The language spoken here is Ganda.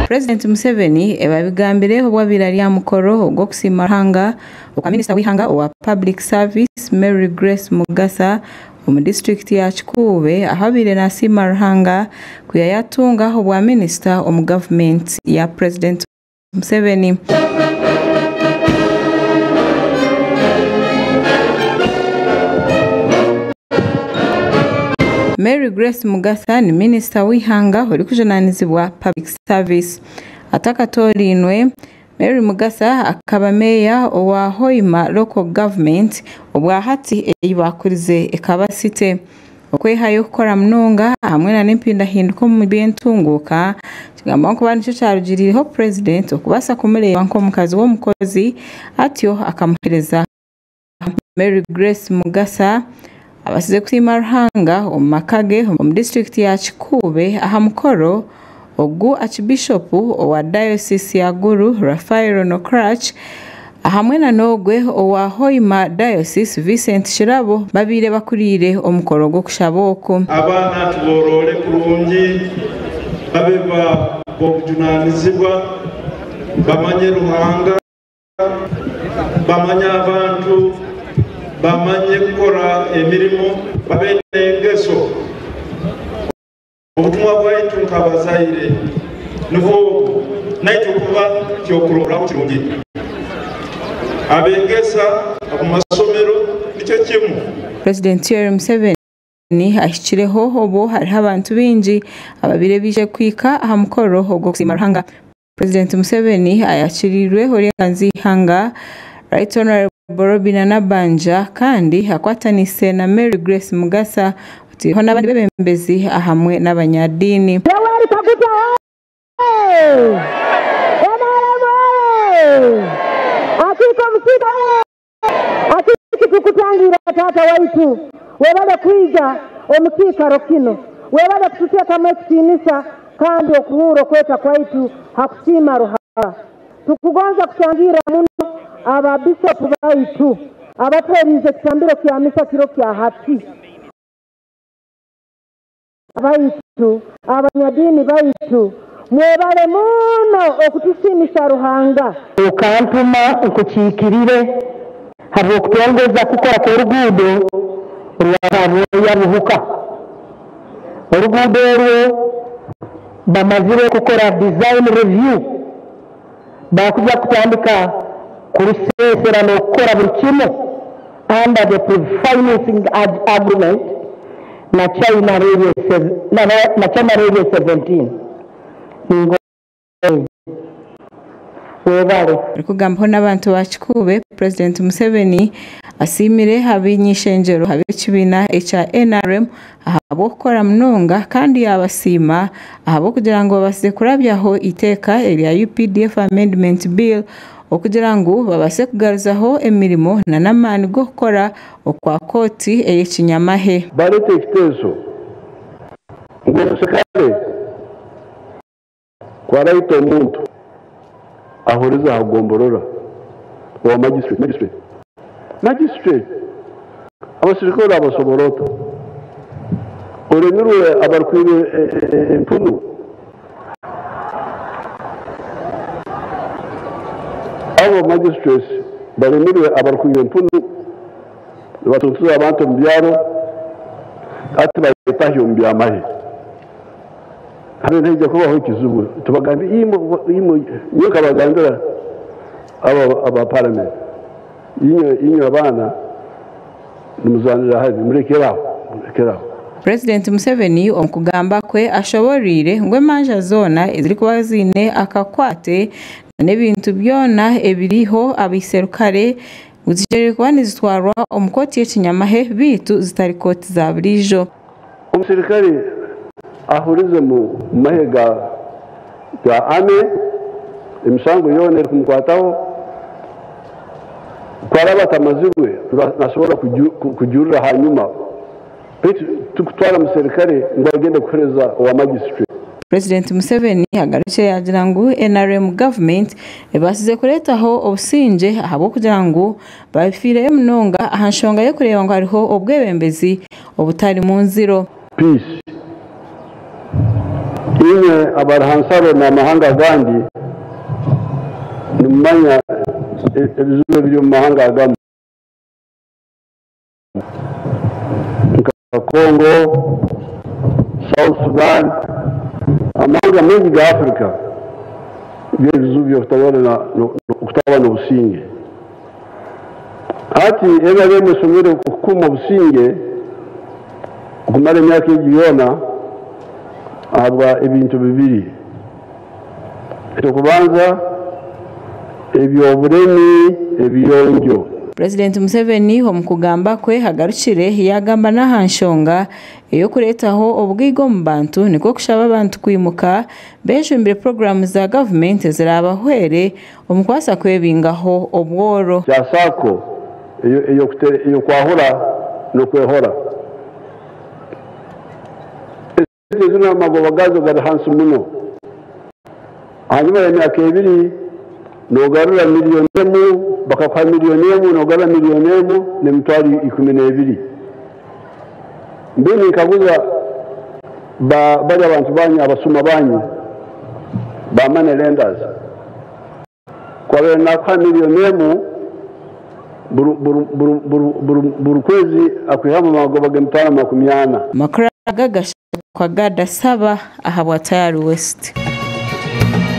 President Museveni ebabigambire obwabira lya mukoro ogwo kusimaranga okwa Minister w'ihanga owa Public Service Mary Grace Mugasa mu district ya Kikuube ahabire nasimaranga kuyayatunga obwa Minister omu government ya President Museveni. Mary Grace Mugasa ni Minister w'ihanga ori kujananizibwa Public Service. Atakatolinwe Mary Mugasa akaba meya owa Hoima Local Government obwa hati eyibakurize ekabasite okwehayo kukora munonga hamwe na n'empindahinduka mu byentunguka kigamba ko banico cyarugiriho President okubasa kumureba nko mukazi w'omukozi atyo akamuhereza. Mary Grace Mugasa abasize kusimaranga omakage mu district ya Kikuube aha mukoro ogu Archbishop owa Diocese ya Gulu Raphael Nokrach hamwe na nogwe owa Hoima Diocese Vincent Shirabo babire bakurire omukoro gwo kushaboko. Abana tuborole kurungi babeba bokujunanizibwa bamanye ruhanga bamanye abantu bamanye gukora emirimo babenengeso obutumwa bwaitu nkabazaire nubo naito kuba kyokurora kirungi abengesa amasomero nicyo kimu. President Yoweri Museveni ashikireho obo hariho abantu bingi ababire bije kwika aha mukoro ogwo kusimaranga. President Museveni ayakirirwe ori kanzihanga Right Honorable Robina Nabanja kandi akwatanise na Mary Grace Mugasa utiho n'abandi bebembezi ahamwe n'abanyadini. Tukutangira tata waitu webale kwiga omukikaro kino webale kututeka mwekitinisa kandi okuhuro kweta kwaitu hakusima ruha tukugonza kutangira muno aba bishop baitu abatwerize kitambiro kya misa kiro kya hati baitu abanyadini baitu mwebale muno okutusimisa ruhanga ukantuma ukukikirire habo okutongeza kukora ko rugudo rwabuhuka orugudo rwo bamazire kukora design review bakuja kutandika kurusesera no kukora buri kimwe under the financing agreement na China Radio 17 ningo kugamba n'abantu ba Kikuube. President Museveni asimire habinyishenjero habikibina echa NRM ahabo kukora munonga kandi yabasima ahabo kugira ngo basize kurabyaho iteka erya UPDF amendment bill okugira ngo babase kugaruzaho emirimo na namani go gukora okwa koti eyekinyamahe. Barete ekitezo ngo sekale kwa right omuntu ahuriza hagomborora wa magistrate abasirikare abasoborota orenyuruwe abarkwire empunu abo magistrates barenyuruwe abarkwire empunu batuntuza abantu mbyaro ati bayitahiyo mbyamahe hari nteje kubaho ikizubu tubagambi imo nyoka bagandira aba parliament inyo abana nimuzanira hazi murekeraho. President Museveni omukugamba kwe ashoborire ngwe manja zona eziri kuba zine akakwate n'ebintu byona ebiriho abiserukare uzijere kuba nizitwarwa omukoti y'ekinyamahe bitu zitari koti za burijo. Umusirikare ahurize mu mahega ga ame imisango yone kumukwataho kwarabata amazigwe nashobora kujurira hanyuma tukutwara musirikare ngo agende kuhereza wa magistrate. President Museveni agarukiye yagira ngo NRM government ebasize kuretaho obusinje ahabo kugira ngo babifire munonga ahanshonga yo kureba ngo hariho obwebembezi obutari mu nziro. Peace inye abarahansaro na mahanga gandi nimanya ebizulo byo mahanga agamu Congo, South Sudan, amahanga mengi ga Afrika byebizulo kutawala na businge hati ena beme somero kukuma businge kumara myaka y'igiyona ahabwa ibintu bibiri cyo kubanza ebyoburemi ebiyonjo. President Museveni ho mukugamba kwe hagarukire yagamba nahanshonga eyo kuretaho obwigo mu bantu niko kushaba abantu kwimuka beje imbere program za government zirabahwere omukwasa kwebingaho obworo cyasako iyo kwahura no kwehora zina magoba gazo gari hansi muno hanyuma ya myaka ibiri nogarura miliyoni emu bakakwa miliyoni emu nogarura miliyoni emu ne mtwari 12 mbini kaguza bali abantu banyi abasuma banyi ba money lenders kwa wale nakwa miliyoni emu buru kwezi akwihama magoba gemtana 80 makura gagasha kwa gada saba ahabwa Tayari West.